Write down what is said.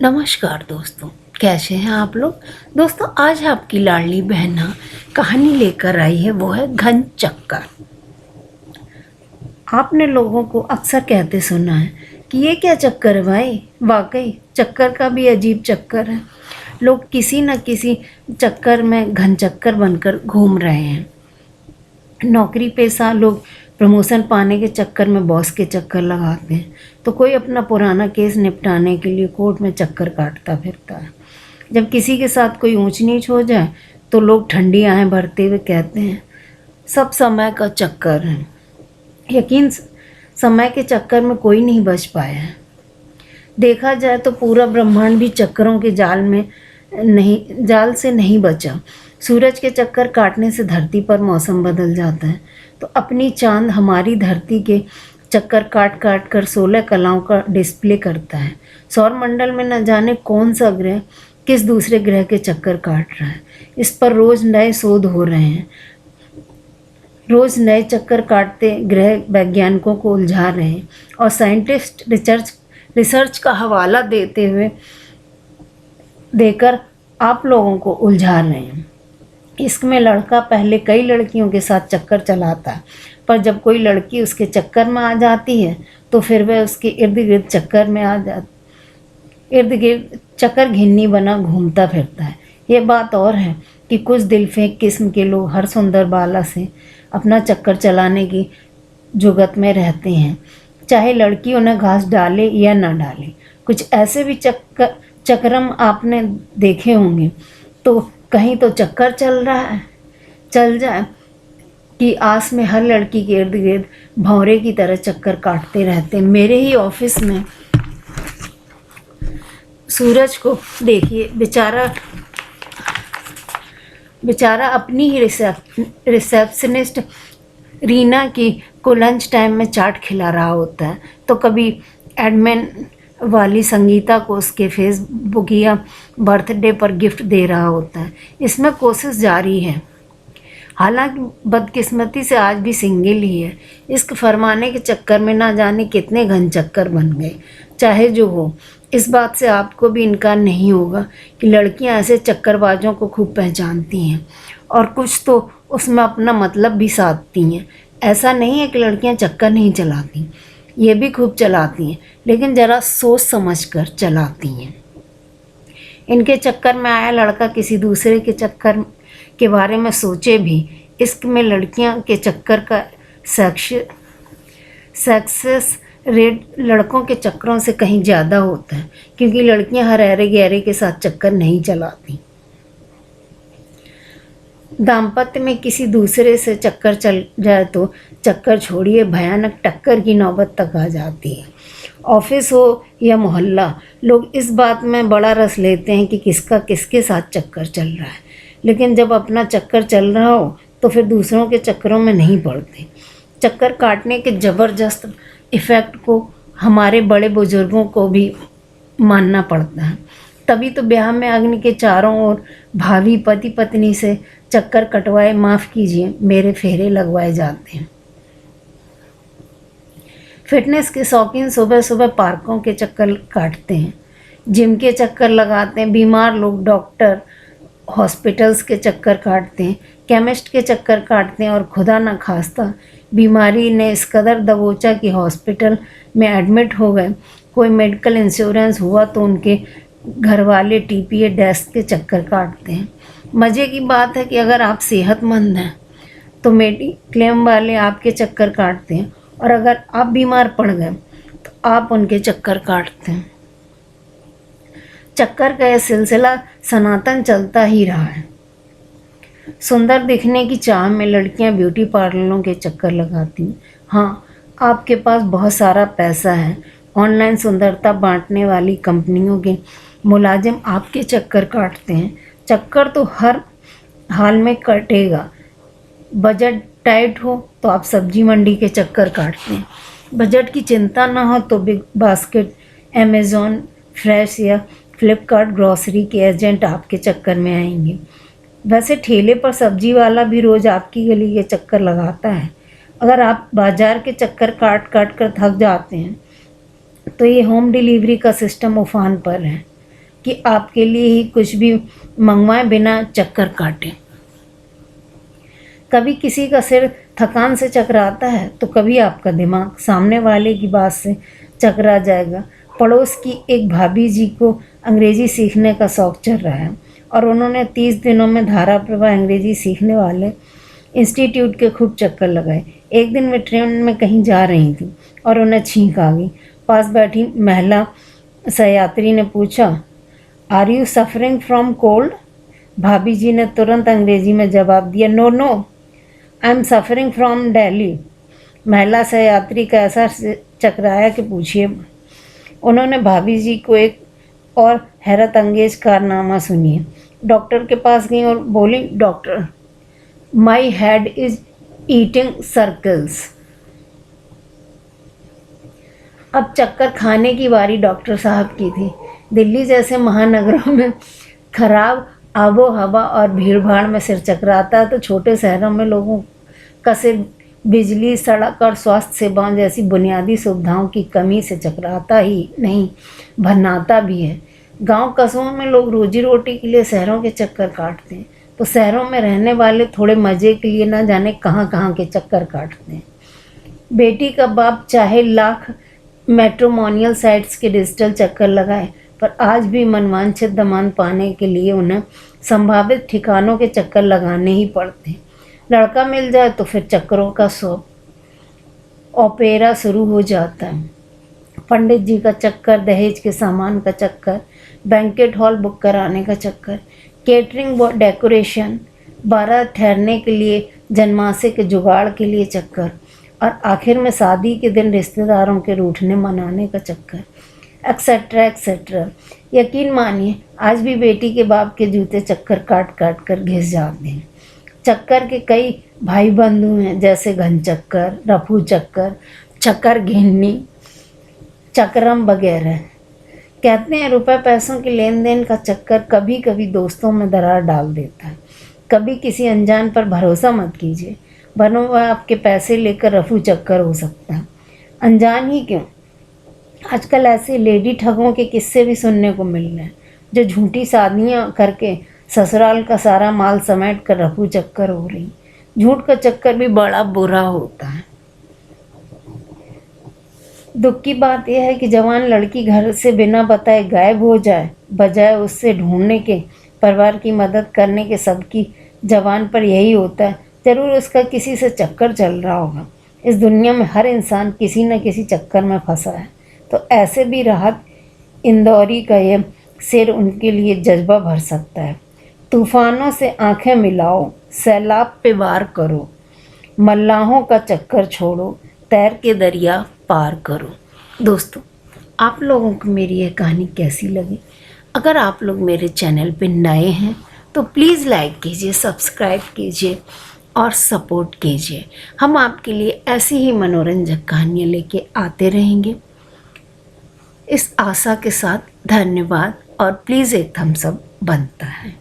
नमस्कार दोस्तों, कैसे हैं आप लोग। दोस्तों, आज आपकी लाडली बहना कहानी लेकर आई है, वो है घन चक्कर। आपने लोगों को अक्सर कहते सुना है कि ये क्या चक्कर है भाई। वाकई चक्कर का भी अजीब चक्कर है। लोग किसी न किसी चक्कर में घन चक्कर बनकर घूम रहे हैं। नौकरी पेशा लोग प्रमोशन पाने के चक्कर में बॉस के चक्कर लगाते हैं, तो कोई अपना पुराना केस निपटाने के लिए कोर्ट में चक्कर काटता फिरता है। जब किसी के साथ कोई ऊंच नीच हो जाए तो लोग ठंडी आहें भरते हुए कहते हैं सब समय का चक्कर है। यकीन समय के चक्कर में कोई नहीं बच पाया है। देखा जाए तो पूरा ब्रह्मांड भी चक्करों के जाल से नहीं बचा। सूरज के चक्कर काटने से धरती पर मौसम बदल जाता है, तो अपनी चांद हमारी धरती के चक्कर काट काट कर 16 कलाओं का डिस्प्ले करता है। सौर मंडल में न जाने कौन सा ग्रह किस दूसरे ग्रह के चक्कर काट रहा है। इस पर रोज नए शोध हो रहे हैं। रोज नए चक्कर काटते ग्रह वैज्ञानिकों को उलझा रहे हैं और साइंटिस्ट रिसर्च का हवाला देकर आप लोगों को उलझा रहे हैं। इश्क में लड़का पहले कई लड़कियों के साथ चक्कर चलाता है, पर जब कोई लड़की उसके चक्कर में आ जाती है तो फिर वह उसके इर्द गिर्द चक्कर घिन्नी बना घूमता फिरता है। ये बात और है कि कुछ दिलफेंक किस्म के लोग हर सुंदर बाला से अपना चक्कर चलाने की जुगत में रहते हैं, चाहे लड़की उन्हें घास डाले या ना डाले। कुछ ऐसे भी चक्रम आपने देखे होंगे। तो कहीं तो चक्कर चल जाए कि आस में हर लड़की के इर्द गिर्द भंवरे की तरह चक्कर काटते रहते हैं। मेरे ही ऑफिस में सूरज को देखिए, बेचारा अपनी ही रिसेप्शनिस्ट रीना को लंच टाइम में चाट खिला रहा होता है, तो कभी एडमिन वाली संगीता को उसके फेसबुक या बर्थडे पर गिफ्ट दे रहा होता है। इसमें कोशिश जारी है। हालांकि बदकिस्मती से आज भी सिंगल ही है। इश्क फरमाने के चक्कर में ना जाने कितने घन चक्कर बन गए। चाहे जो हो, इस बात से आपको भी इनकार नहीं होगा कि लड़कियां ऐसे चक्करबाजों को खूब पहचानती हैं और कुछ तो उसमें अपना मतलब भी साधती हैं। ऐसा नहीं है कि लड़कियां चक्कर नहीं चलाती, ये भी खूब चलाती हैं, लेकिन ज़रा सोच समझ कर चलाती हैं। इनके चक्कर में आया लड़का किसी दूसरे के चक्कर के बारे में सोचे भी। इश्क में लड़कियां के चक्कर का सक्सेस रेट लड़कों के चक्करों से कहीं ज़्यादा होता है, क्योंकि लड़कियां हर ऐरे गहरे के साथ चक्कर नहीं चलाती। दाम्पत्य में किसी दूसरे से चक्कर चल जाए तो चक्कर छोड़िए, भयानक टक्कर की नौबत तक आ जाती है। ऑफिस हो या मोहल्ला, लोग इस बात में बड़ा रस लेते हैं कि किसका किसके साथ चक्कर चल रहा है, लेकिन जब अपना चक्कर चल रहा हो तो फिर दूसरों के चक्करों में नहीं पड़ते। चक्कर काटने के ज़बरदस्त इफ़ेक्ट को हमारे बड़े बुजुर्गों को भी मानना पड़ता है। तभी तो ब्याह में अग्नि के चारों ओर भावी पति पत्नी से चक्कर कटवाए, माफ़ कीजिए, मेरे फेरे लगवाए जाते हैं। फिटनेस के शौकीन सुबह सुबह पार्कों के चक्कर काटते हैं, जिम के चक्कर लगाते हैं। बीमार लोग डॉक्टर हॉस्पिटल्स के चक्कर काटते हैं, केमिस्ट के चक्कर काटते हैं और खुदा न खास्ता बीमारी ने इस कदर दबोचा कि हॉस्पिटल में एडमिट हो गए। कोई मेडिकल इंश्योरेंस हुआ तो उनके घर वाले टीपीए डेस्क के चक्कर काटते हैं। मज़े की बात है कि अगर आप सेहतमंद हैं तो मेडिक्लेम वाले आपके चक्कर काटते हैं, और अगर आप बीमार पड़ गए तो आप उनके चक्कर काटते हैं। चक्कर का यह सिलसिला सनातन चलता ही रहा है। सुंदर दिखने की चाह में लड़कियां ब्यूटी पार्लरों के चक्कर लगाती हैं। हाँ, आपके पास बहुत सारा पैसा है। ऑनलाइन सुंदरता बांटने वाली कंपनियों के मुलाजिम आपके चक्कर काटते हैं। चक्कर तो हर हाल में कटेगा। बजट टाइट हो तो आप सब्जी मंडी के चक्कर काटते हैं। बजट की चिंता ना हो तो बिग बास्केट, अमेज़ॉन फ्रेश या फ्लिपकार्ट ग्रॉसरी के एजेंट आपके चक्कर में आएंगे। वैसे ठेले पर सब्जी वाला भी रोज़ आपकी गली के चक्कर लगाता है। अगर आप बाज़ार के चक्कर काट काट कर थक जाते हैं तो ये होम डिलीवरी का सिस्टम उफान पर है। कि आपके लिए ही कुछ भी मंगवाए बिना चक्कर काटे। कभी किसी का सिर थकान से चकराता है तो कभी आपका दिमाग सामने वाले की बात से चकरा जाएगा। पड़ोस की एक भाभी जी को अंग्रेजी सीखने का शौक़ चल रहा है और उन्होंने 30 दिनों में धारा प्रवाह अंग्रेजी सीखने वाले इंस्टीट्यूट के खूब चक्कर लगाए। एक दिन वे ट्रेन में कहीं जा रही थी और उन्हें छींक आ गई। पास बैठी महिला सहयात्री ने पूछा, are you suffering from cold? भाभी जी ने तुरंत अंग्रेजी में जवाब दिया, no no, I am suffering from Delhi. महिला सहयात्री का ऐसा चकराया कि पूछिए। उन्होंने भाभी जी को एक और हैरत अंगेज कारनामा सुनिए। डॉक्टर के पास गई और बोली, doctor, my head is eating circles. अब चक्कर खाने की बारी डॉक्टर साहब की थी। दिल्ली जैसे महानगरों में खराब आबो हवा और भीड़ भाड़ में सिर चकराता है तो छोटे शहरों में लोगों का सिर बिजली, सड़क और स्वास्थ्य सेवाओं जैसी बुनियादी सुविधाओं की कमी से चकराता ही नहीं, भन्नाता भी है। गांव कस्बों में लोग रोजी रोटी के लिए शहरों के चक्कर काटते हैं तो शहरों में रहने वाले थोड़े मज़े के लिए ना जाने कहाँ कहाँ के चक्कर काटते हैं। बेटी का बाप चाहे लाख मैट्रिमोनियल साइट्स के डिजिटल चक्कर लगाए पर आज भी मनवांछित दामाद पाने के लिए उन्हें संभावित ठिकानों के चक्कर लगाने ही पड़ते हैं। लड़का मिल जाए तो फिर चक्करों का ओपेरा शुरू हो जाता है। पंडित जी का चक्कर, दहेज के सामान का चक्कर, बैंकेट हॉल बुक कराने का चक्कर, केटरिंग डेकोरेशन, बारात ठहरने के लिए, जन्माशय के जुगाड़ के लिए चक्कर और आखिर में शादी के दिन रिश्तेदारों के रूठने मनाने का चक्कर, एक्सेट्रा एक्सेट्रा। यकीन मानिए आज भी बेटी के बाप के जूते चक्कर काट काट कर घिस जाते हैं। चक्कर के कई भाई बंधु हैं जैसे घन चक्कर, रफू चक्कर, चक्कर घिन्नी, चक्रम वगैरह। कहते हैं रुपए पैसों के लेन देन का चक्कर कभी कभी दोस्तों में दरार डाल देता है। कभी किसी अनजान पर भरोसा मत कीजिए, वरना वह आपके पैसे लेकर रफू चक्कर हो सकता है। अनजान ही क्यों, आजकल ऐसे लेडी ठगों के किस्से भी सुनने को मिल रहे हैं जो झूठी शादियाँ करके ससुराल का सारा माल समेट कर रफू चक्कर हो रही। झूठ का चक्कर भी बड़ा बुरा होता है। दुख की बात यह है कि जवान लड़की घर से बिना बताए गायब हो जाए, बजाय उससे ढूंढने के, परिवार की मदद करने के सबकी जवान पर यही होता है, ज़रूर उसका किसी से चक्कर चल रहा होगा। इस दुनिया में हर इंसान किसी न किसी चक्कर में फंसा है, तो ऐसे भी राहत इंदौरी का ये शेर उनके लिए जज्बा भर सकता है। तूफानों से आंखें मिलाओ, सैलाब पे वार करो, मल्लाहों का चक्कर छोड़ो, तैर के दरिया पार करो। दोस्तों, आप लोगों को मेरी यह कहानी कैसी लगी? अगर आप लोग मेरे चैनल पे नए हैं तो प्लीज़ लाइक कीजिए, सब्सक्राइब कीजिए और सपोर्ट कीजिए। हम आपके लिए ऐसी ही मनोरंजक कहानियाँ लेके आते रहेंगे। इस आशा के साथ धन्यवाद और प्लीज़ एक थम्स अप बनता है।